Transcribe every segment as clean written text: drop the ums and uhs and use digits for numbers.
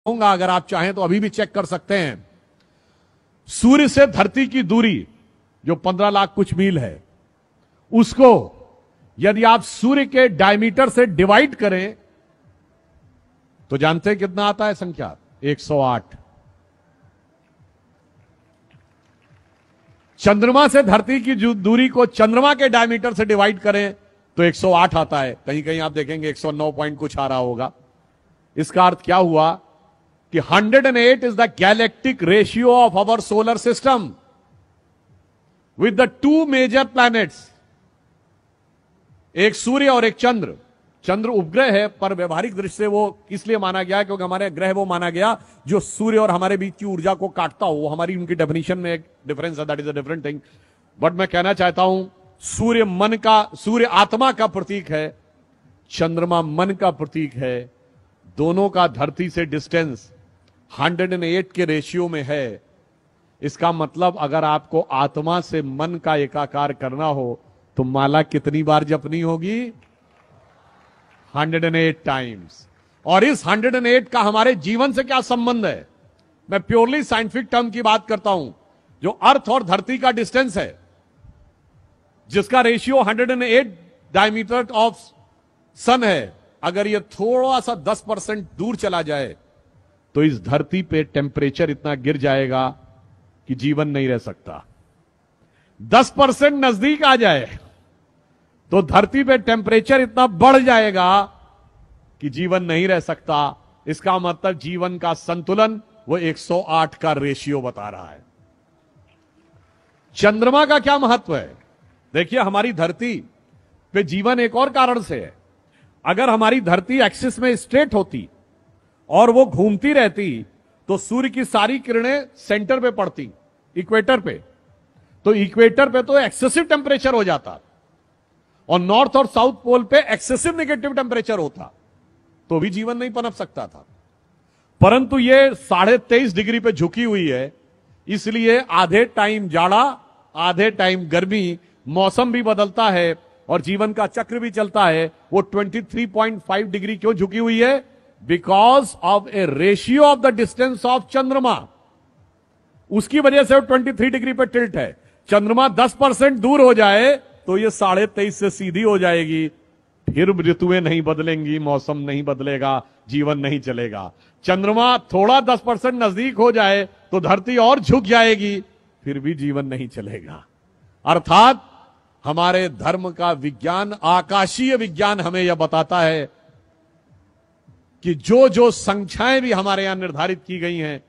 कहूंगा, अगर आप चाहें तो अभी भी चेक कर सकते हैं। सूर्य से धरती की दूरी जो 15 लाख कुछ मील है, उसको यदि आप सूर्य के डायमीटर से डिवाइड करें तो जानते हैं कितना आता है संख्या? 108। चंद्रमा से धरती की दूरी को चंद्रमा के डायमीटर से डिवाइड करें तो 108 आता है। कहीं कहीं आप देखेंगे 109 पॉइंट कुछ आ रहा होगा। इसका अर्थ क्या हुआ कि 108 is the galactic ratio of our solar system with the two major planets, एक सूर्य और एक चंद्र। चंद्र उपग्रह है, पर व्यवहारिक दृष्टि से वो इसलिए माना गया क्योंकि हमारे ग्रह वो माना गया जो सूर्य और हमारे बीच की ऊर्जा को काटता हो। वो हमारी उनकी डेफिनेशन में एक डिफरेंस है, that is a different thing. But मैं कहना चाहता हूं, सूर्य आत्मा का प्रतीक है, चंद्रमा मन का प्रतीक है। दोनों का धरती से डिस्टेंस 108 के रेशियो में है। इसका मतलब अगर आपको आत्मा से मन का एकाकार करना हो तो माला कितनी बार जपनी होगी? 108 टाइम्स। और इस 108 का हमारे जीवन से क्या संबंध है? मैं प्योरली साइंटिफिक टर्म की बात करता हूं। जो अर्थ और धरती का डिस्टेंस है, जिसका रेशियो 108 डायमीटर ऑफ सन है, अगर यह थोड़ा सा 10% दूर चला जाए तो इस धरती पे टेम्परेचर इतना गिर जाएगा कि जीवन नहीं रह सकता। 10% नजदीक आ जाए तो धरती पे टेम्परेचर इतना बढ़ जाएगा कि जीवन नहीं रह सकता। इसका मतलब जीवन का संतुलन वो 108 का रेशियो बता रहा है। चंद्रमा का क्या महत्व है? देखिए, हमारी धरती पे जीवन एक और कारण से है। अगर हमारी धरती एक्सिस में स्ट्रेट होती और वो घूमती रहती तो सूर्य की सारी किरणें सेंटर पे पड़ती, इक्वेटर पे। तो इक्वेटर पे तो एक्सेसिव टेम्परेचर हो जाता और नॉर्थ और साउथ पोल पे एक्सेसिव नेगेटिव टेम्परेचर होता, तो भी जीवन नहीं पनप सकता था। परंतु ये 23.5 डिग्री पे झुकी हुई है, इसलिए आधे टाइम जाड़ा, आधे टाइम गर्मी, मौसम भी बदलता है और जीवन का चक्र भी चलता है। वो 23.5 डिग्री क्यों झुकी हुई है? Because of A ratio of the distance of चंद्रमा। उसकी वजह से वो 23 डिग्री पे टिल्ट है। चंद्रमा 10% दूर हो जाए तो ये 23.5 से सीधी हो जाएगी। फिर ऋतुएं नहीं बदलेंगी, मौसम नहीं बदलेगा, जीवन नहीं चलेगा। चंद्रमा थोड़ा 10% नजदीक हो जाए तो धरती और झुक जाएगी, फिर भी जीवन नहीं चलेगा। अर्थात हमारे धर्म का विज्ञान, आकाशीय विज्ञान हमें यह बताता है कि जो जो संख्याएं भी हमारे यहां निर्धारित की गई हैं,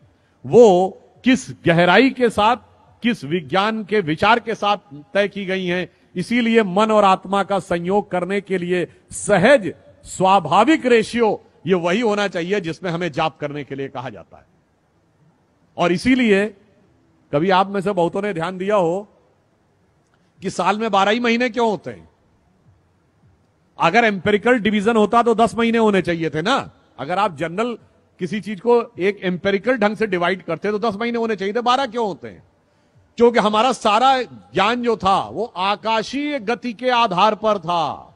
वो किस गहराई के साथ, किस विज्ञान के विचार के साथ तय की गई हैं। इसीलिए मन और आत्मा का संयोग करने के लिए सहज स्वाभाविक रेशियो ये वही होना चाहिए जिसमें हमें जाप करने के लिए कहा जाता है। और इसीलिए कभी आप में से बहुतों ने ध्यान दिया हो कि साल में 12 ही महीने क्यों होते हैं? अगर एम्पेरिकल डिवीजन होता तो 10 महीने होने चाहिए थे ना। अगर आप जनरल किसी चीज को एक एम्पेरिकल ढंग से डिवाइड करते तो 10 महीने होने चाहिए थे। 12 क्यों होते हैं? क्योंकि हमारा सारा ज्ञान जो था वो आकाशीय गति के आधार पर था।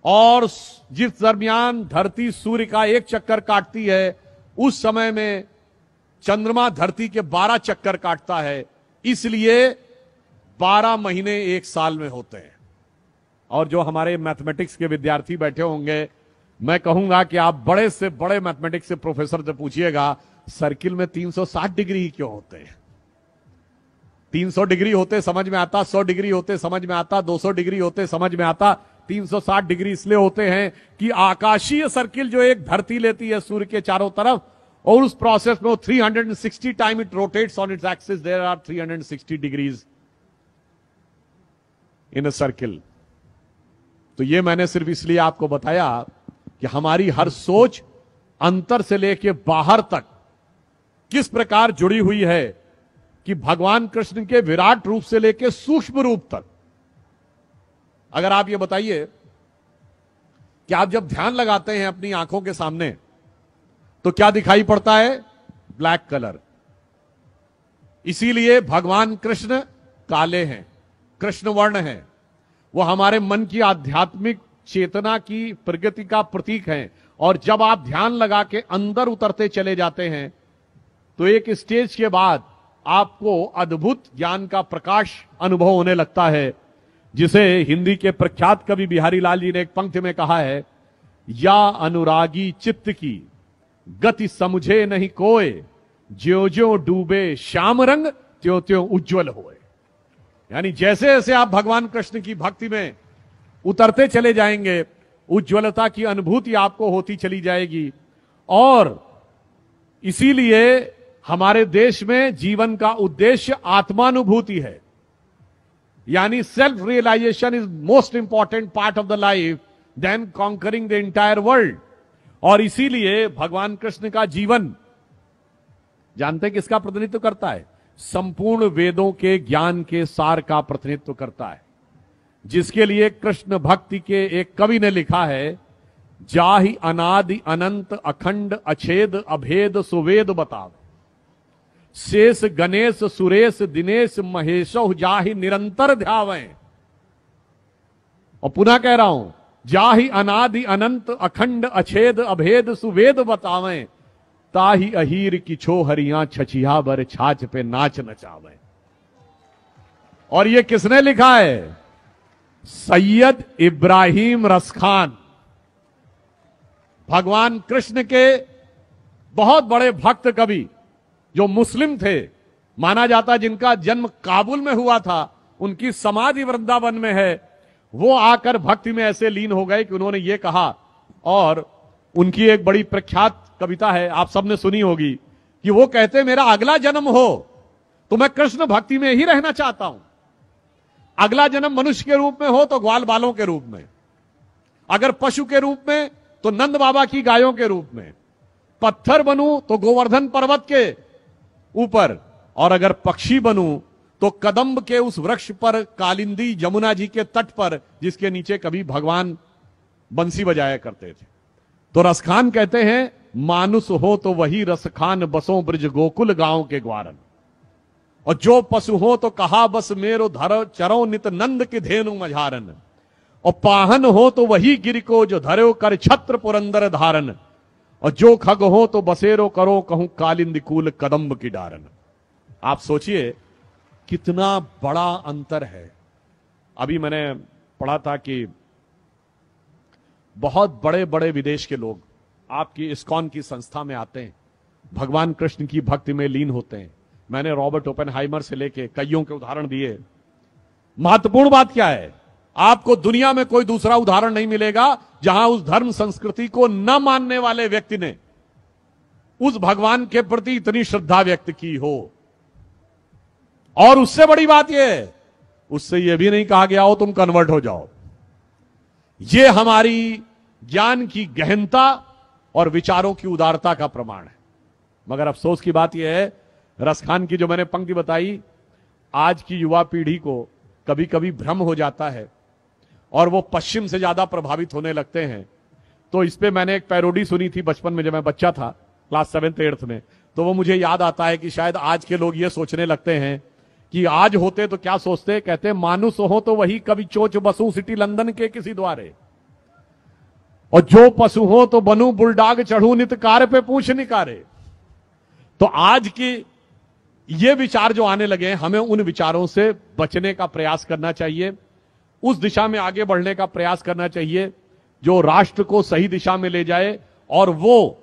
और जिस दरमियान धरती सूर्य का एक चक्कर काटती है, उस समय में चंद्रमा धरती के 12 चक्कर काटता है। इसलिए 12 महीने एक साल में होते हैं। और जो हमारे मैथमेटिक्स के विद्यार्थी बैठे होंगे, मैं कहूंगा कि आप बड़े से बड़े मैथमेटिक्स के प्रोफेसर से पूछिएगा, सर्किल में 360 डिग्री क्यों होते हैं? 300 डिग्री होते समझ में आता, 100 डिग्री होते समझ में आता, 200 डिग्री होते समझ में आता। 360 डिग्री इसलिए होते हैं कि आकाशीय सर्किल जो एक धरती लेती है सूर्य के चारों तरफ, और उस प्रोसेस में 360 time it rotates on its axis, there are 360 degrees in a circle. तो ये मैंने सिर्फ इसलिए आपको बताया कि हमारी हर सोच अंतर से लेके बाहर तक किस प्रकार जुड़ी हुई है कि भगवान कृष्ण के विराट रूप से लेके सूक्ष्म रूप तक। अगर आप ये बताइए कि आप जब ध्यान लगाते हैं अपनी आंखों के सामने तो क्या दिखाई पड़ता है? Black colour. इसीलिए भगवान कृष्ण काले हैं, कृष्ण वर्ण हैं। वो हमारे मन की आध्यात्मिक चेतना की प्रगति का प्रतीक हैं। और जब आप ध्यान लगा के अंदर उतरते चले जाते हैं तो एक स्टेज के बाद आपको अद्भुत ज्ञान का प्रकाश अनुभव होने लगता है, जिसे हिंदी के प्रख्यात कवि बिहारी लाल जी ने एक पंक्ति में कहा है, या अनुरागी चित्त की गति समझे नहीं कोय, ज्यों ज्यों डूबे श्याम रंग त्यों त्यों उज्जवल होए। यानी जैसे जैसे आप भगवान कृष्ण की भक्ति में उतरते चले जाएंगे, उज्ज्वलता की अनुभूति आपको होती चली जाएगी। और इसीलिए हमारे देश में जीवन का उद्देश्य आत्मानुभूति है, यानी self realization is most important part of the life then conquering the entire world. और इसीलिए भगवान कृष्ण का जीवन जानते हैं किसका प्रतिनिधित्व करता है? संपूर्ण वेदों के ज्ञान के सार का प्रतिनिधित्व करता है, जिसके लिए कृष्ण भक्ति के एक कवि ने लिखा है, जाहि अनादि अनंत अखंड अछेद अभेद सुवेद बताव, शेष गणेश सुरेश दिनेश महेशो जाहि निरंतर ध्यावें। और पुनः कह रहा हूं, जाहि अनादि अनंत अखंड अछेद अभेद सुवेद बतावें, ताहि अहीर की छो हरियां छछिया बर छाछ पे नाच नचावें। और ये किसने लिखा है? सैयद इब्राहिम रसखान, भगवान कृष्ण के बहुत बड़े भक्त कवि, जो मुस्लिम थे, माना जाता जिनका जन्म काबुल में हुआ था, उनकी समाधि वृंदावन में है। वो आकर भक्ति में ऐसे लीन हो गए कि उन्होंने ये कहा, और उनकी एक बड़ी प्रख्यात कविता है, आप सबने सुनी होगी, कि वो कहते मेरा अगला जन्म हो तो मैं कृष्ण भक्ति में ही रहना चाहता हूं। अगला जन्म मनुष्य के रूप में हो तो ग्वाल बालों के रूप में, अगर पशु के रूप में तो नंद बाबा की गायों के रूप में, पत्थर बनूं तो गोवर्धन पर्वत के ऊपर, और अगर पक्षी बनूं तो कदम्ब के उस वृक्ष पर, कालिंदी जमुना जी के तट पर, जिसके नीचे कभी भगवान बंसी बजाया करते थे। तो रसखान कहते हैं, मानुष हो तो वही रसखान बसों ब्रज गोकुल गांव के ग्वारन, और जो पशु हो तो कहा बस मेरो धरो चरो नित नंद के धेनु मझारन, और पाहन हो तो वही गिर को जो धरो कर छत्र पुरंदर धारन, और जो खग हो तो बसेरो करो कहूं कालिंदी कूल कदम्ब की डारन। आप सोचिए कितना बड़ा अंतर है। अभी मैंने पढ़ा था कि बहुत बड़े बड़े विदेश के लोग आपकी इस्कॉन की संस्था में आते हैं, भगवान कृष्ण की भक्ति में लीन होते हैं। मैंने रॉबर्ट ओपेनहाइमर से लेके कईयों के उदाहरण दिए। महत्वपूर्ण बात क्या है? आपको दुनिया में कोई दूसरा उदाहरण नहीं मिलेगा जहां उस धर्म संस्कृति को न मानने वाले व्यक्ति ने उस भगवान के प्रति इतनी श्रद्धा व्यक्त की हो। और उससे बड़ी बात यह है, उससे यह भी नहीं कहा गया हो तुम कन्वर्ट हो जाओ। यह हमारी ज्ञान की गहनता और विचारों की उदारता का प्रमाण है। मगर अफसोस की बात यह है, रसखान की जो मैंने पंक्ति बताई, आज की युवा पीढ़ी को कभी कभी भ्रम हो जाता है और वो पश्चिम से ज्यादा प्रभावित होने लगते हैं। तो इस पे मैंने एक पैरोडी सुनी थी बचपन में, जब मैं बच्चा था, क्लास 7th 8th में। तो वो मुझे याद आता है कि शायद आज के लोग ये सोचने लगते हैं कि आज होते तो क्या सोचते, कहते मानुष हो तो वही कभी चोच बसू सिटी लंदन के किसी द्वारे, और जो पशु हो तो बनू बुलडाग चढ़ू नित कार पे पूछ निकारे। तो आज की ये विचार जो आने लगे हैं, हमें उन विचारों से बचने का प्रयास करना चाहिए, उस दिशा में आगे बढ़ने का प्रयास करना चाहिए जो राष्ट्र को सही दिशा में ले जाए, और वो